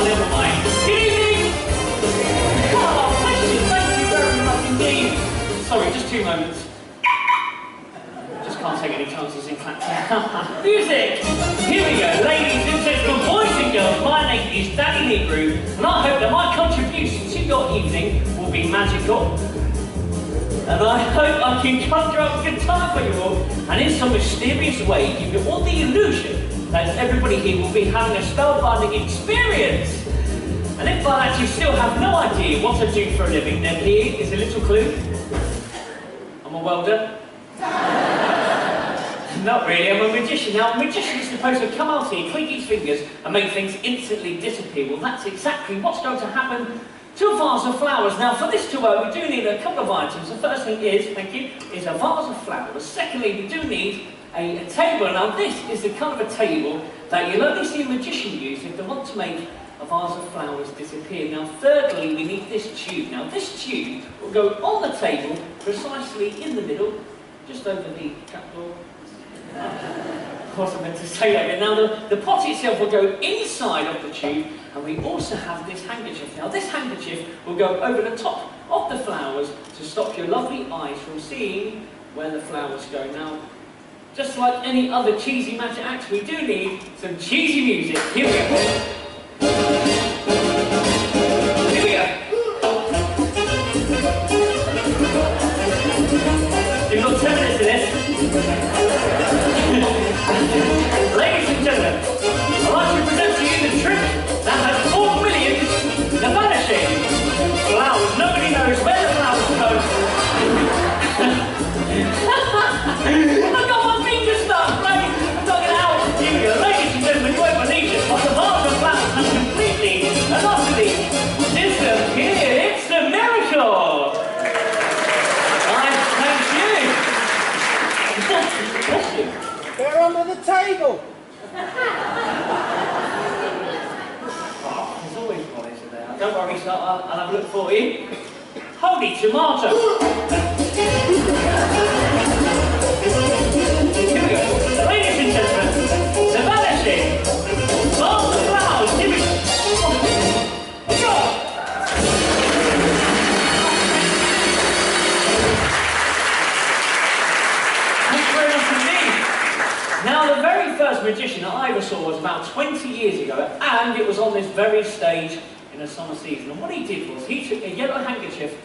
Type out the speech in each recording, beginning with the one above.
never mind. Good evening! Oh, thank you very much indeed. Sorry, just 2 moments. Just can't take any chances in class. Music! Here we go, ladies and gentlemen, boys and girls, my name is Danny Hebrew, and I hope that my contribution to your evening will be magical. And I hope I can conjure up a good time for you all, and in some mysterious way give you all the illusion that everybody here will be having a spellbinding experience. And if by that you still have no idea what I do for a living, then here is a little clue. I'm a welder. Not really, I'm a magician. Now, a magician is supposed to come out here, click his fingers, and make things instantly disappear. Well, that's exactly what's going to happen to a vase of flowers. Now, for this to work, we do need a couple of items. The first thing is, thank you, is a vase of flowers. Secondly, we do need a table. Now, this is the kind of a table that you'll only see a magician use if they want to make a vase of flowers disappear. Now, thirdly, we need this tube. Now, this tube will go on the table, precisely in the middle, just over the trapdoor. Of course I meant to say that. Now the pot itself will go inside of the tube, and we also have this handkerchief. Now this handkerchief will go over the top of the flowers to stop your lovely eyes from seeing where the flowers go. Now, just like any other cheesy magic act, we do need some cheesy music. Here we go. Here we go. You've got 10 minutes of this. Ladies and gentlemen, I'd like to present to you the trick that has 4 million the vanishing flowers. Nobody knows where the flowers go. I've got my fingers stuck, right? I'm not going out. Here we go. Ladies and gentlemen, you won't believe this, but the vase of flowers has completely and utterly disappeared. It's a miracle. They're under the table. Oh, there's always one, isn't there? Don't worry, sir, I'll have a look for you. Holy tomato! Here we go. Ladies and gentlemen, the vanishing vase of flowers. Here we go. Now, the very first magician that I ever saw was about 20 years ago, and it was on this very stage in a summer season. And what he did was, he took a yellow handkerchief,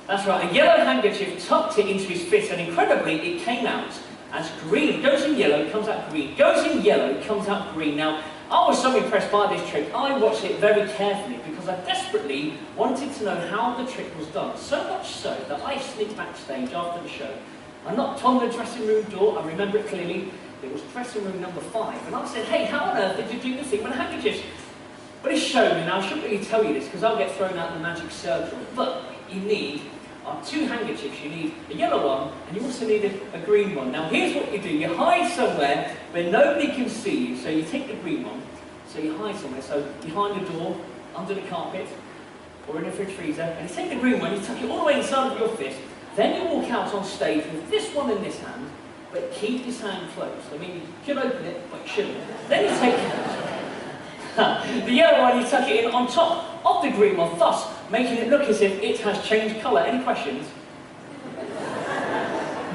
that's right, a yellow handkerchief, tucked it into his fist, and incredibly, it came out as green. It goes in yellow, comes out green. Goes in yellow, comes out green. Now, I was so impressed by this trick, I watched it very carefully, because I desperately wanted to know how the trick was done. So much so that I sneaked backstage after the show. I knocked on the dressing room door, I remember it clearly. It was dressing room number 5, and I said, hey, how on earth did you do the thing with handkerchiefs? But he showed me. Now, I shouldn't really tell you this, because I'll get thrown out the magic circle, but you need 2 handkerchiefs. You need a yellow one, and you also need a green one. Now, here's what you do. You hide somewhere where nobody can see you, so you take the green one, so you hide somewhere, so behind the door, under the carpet, or in a fridge freezer, and you take the green one, you tuck it all the way inside of your fist, then you walk out on stage with this one in this hand, but keep his hand closed. I mean, you could open it, but you shouldn't. Then you take the yellow one, you tuck it in on top of the green one, thus making it look as if it has changed colour. Any questions?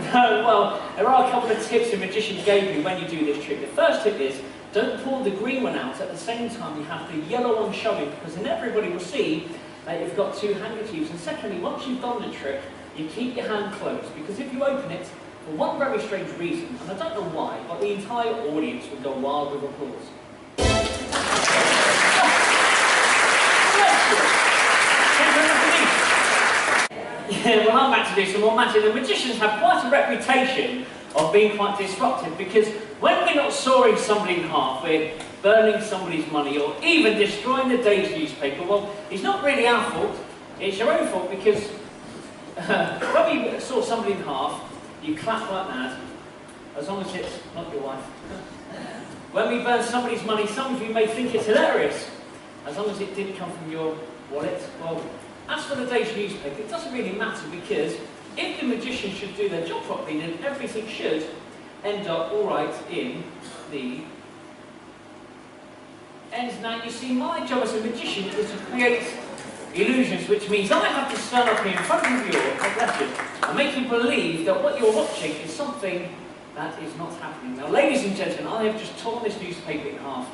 No, well, there are a couple of tips a magician gave me when you do this trick. The first tip is, don't pull the green one out at the same time you have the yellow one showing, because then everybody will see that you've got 2 handkerchiefs. And secondly, once you've done the trick, you keep your hand closed, because if you open it, for one very strange reason, and I don't know why, but the entire audience would go wild with applause. Yeah, well, I'm back to do some more magic. The magicians have quite a reputation of being quite disruptive, because when we're not sawing somebody in half, we're burning somebody's money, or even destroying the day's newspaper, well, it's not really our fault, it's your own fault, because when we saw somebody in half, you clap like that, as long as it's not your wife. When we burn somebody's money, some of you may think it's hilarious, as long as it didn't come from your wallet. Well, as for the day's newspaper, it doesn't really matter, because if the magician should do their job properly, then everything should end up all right in the ends now. You see, my job as a magician is to create illusions, which means I have to stand up here in front of you, God bless you, and make you believe that what you're watching is something that is not happening. Now, ladies and gentlemen, I have just torn this newspaper in half.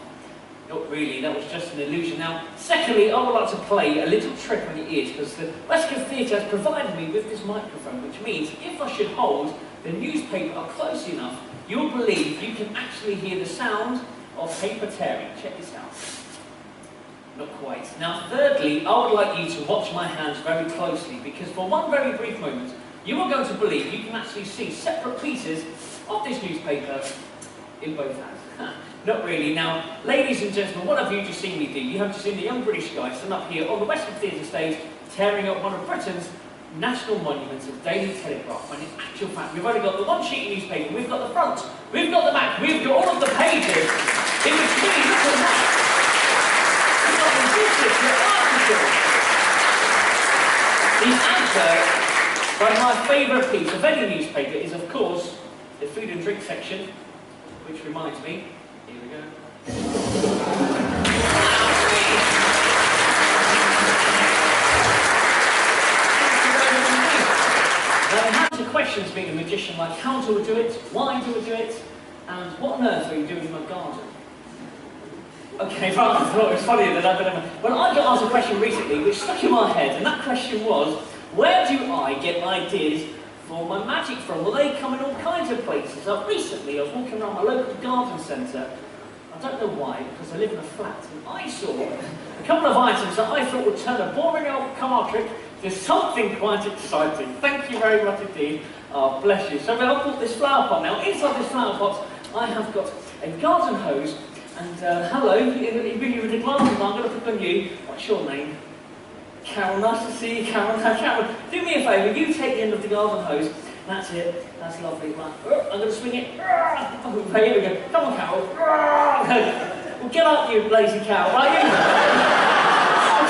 Not really, that was just an illusion. Now, secondly, I would like to play a little trick on your ears, because the West Coast Theatre has provided me with this microphone, which means if I should hold the newspaper up close enough, you'll believe you can actually hear the sound of paper tearing. Check this out. Not quite. Now, thirdly, I would like you to watch my hands very closely, because for one very brief moment, you are going to believe you can actually see separate pieces of this newspaper in both hands. Not really. Now, ladies and gentlemen, what have you just seen me do? You have just seen the young British guy stand up here on the Western Theatre stage, tearing up one of Britain's national monuments, of Daily Telegraph, when in actual fact, we've only got the one sheet of newspaper, we've got the front, we've got the back, we've got all of the pages, in between, look at that. We've got the business, the article. The advert, but my favourite piece of any newspaper is, of course, the food and drink section, which reminds me, here we go. Now, I have some questions being a magician, like how do I do it, why do I do it, and what on earth are you doing in my garden? Okay, right, I thought it was funny that I've been... Well, I got asked a question recently which stuck in my head, and that question was, where do I get ideas for my magic from? Well, they come in all kinds of places. Recently, I was walking around my local garden centre. I don't know why, because I live in a flat, and I saw a couple of items that I thought would turn a boring old card trick to something quite exciting. Thank you very much indeed. Oh, bless you. So I've bought this flower pot. Now, inside this flower pot, I have got a garden hose. And hello, you're with the glasses. I'm going to put on you. What's your name? Carol, nice to see you, Carol. Now, Carol, do me a favour, you take the end of the garden hose. That's it, that's lovely. Right. I'm going to swing it. Oh, here we go. Come on, Carol. Well, get up, you lazy cow, right?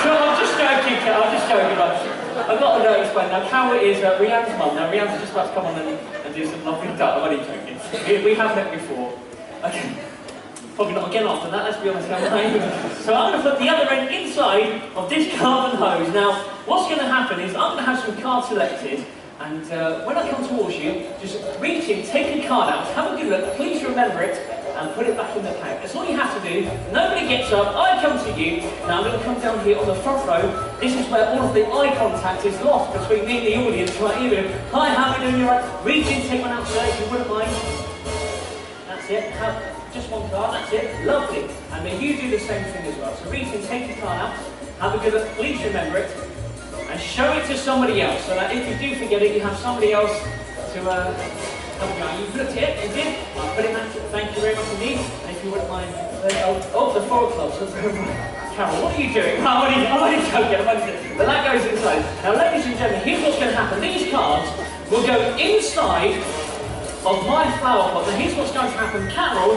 I'm just joking, Carol, I'm just joking. Right. I've got to explain. Now, Carol is Rihanna's mum. Now, Rihanna's just about to come on and do some lovely stuff. I'm only joking. We have met before. Okay. Probably not again after that, let's be honest, So I'm going to put the other end inside of this garden hose. Now, what's going to happen is I'm going to have some cards selected, and when I come towards you, just reach in, take a card out, have a good look, please remember it, and put it back in the pack. That's all you have to do. Nobody gets up, I come to you. Now I'm going to come down here on the front row. This is where all of the eye contact is lost between me and the audience. Right, here we go. Hi, how are you doing? You're right. Reach in, take one out today, if you wouldn't mind. That's it. Just one card, that's it. Lovely. And then you do the same thing as well. So reach in, take your card out, have a good look, please remember it, and show it to somebody else, so that if you do forget it, you have somebody else to help you out. You've looked at it, you did. I'll put it back. Thank you very much indeed. And if you wouldn't mind, the 4 o'clock. Carol, what are you doing? I'm only joking. But that goes inside. Now, ladies and gentlemen, here's what's going to happen. These cards will go inside of my flower pot. Now here's what's going to happen. Carol,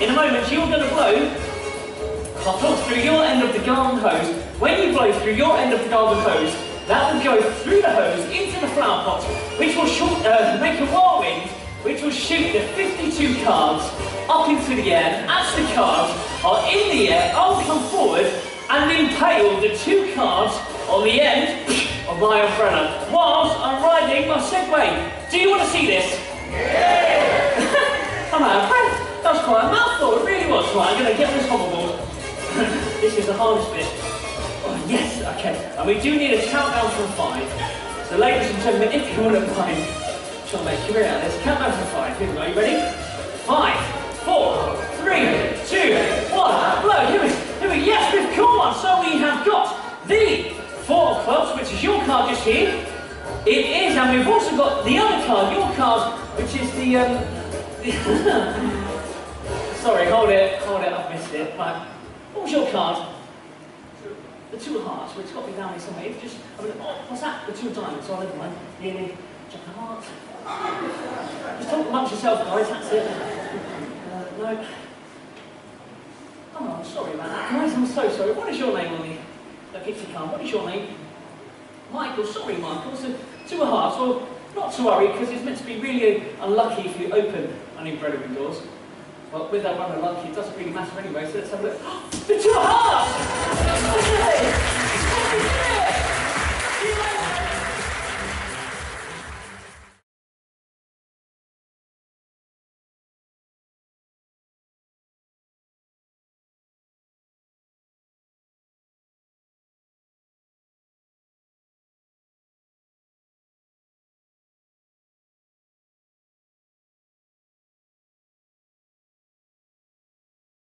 in a moment you're going to blow. I'll talk through your end of the garden hose. When you blow through your end of the garden hose, that will go through the hose into the flower pot, which will make a whirlwind, which will shoot the 52 cards up into the air. As the cards are in the air, I'll come forward and impale the 2 cards on the end of my umbrella whilst I'm riding my Segway. Do you want to see this? Yeah! Come on, that was quite a mouthful, it really was. Right, I'm going to get on this hoverboard. This is the hardest bit. Oh, yes, okay. And we do need a countdown from 5. So ladies and gentlemen, if you wouldn't mind, trying to make a career out of this, countdown from 5. Here we go, are you ready? 5, 4, 3, 2, 1, blow, here we go. Yes, we've come on. So we have got the 4 of clubs, which is your card just here. It is, and we've also got the other card, your card, which is the sorry, hold it, I've missed it. Right. What was your card? The 2 of hearts, well, it's got to be down here somewhere. It's just, what's that? The 2 of diamonds, so I'll never mind. Nearly, Jack of hearts. Just talk amongst yourself, guys, that's it. No. Oh, I'm sorry about that, guys, I'm so sorry. What is your name on the picture card? What is your name? Michael, sorry Michael, so 2 of hearts. Well, not to worry, because it's meant to be really unlucky if you open unembedded doors. Well, with that run of luck, it doesn't really matter anyway, so let's have a look. The two hearts! Okay!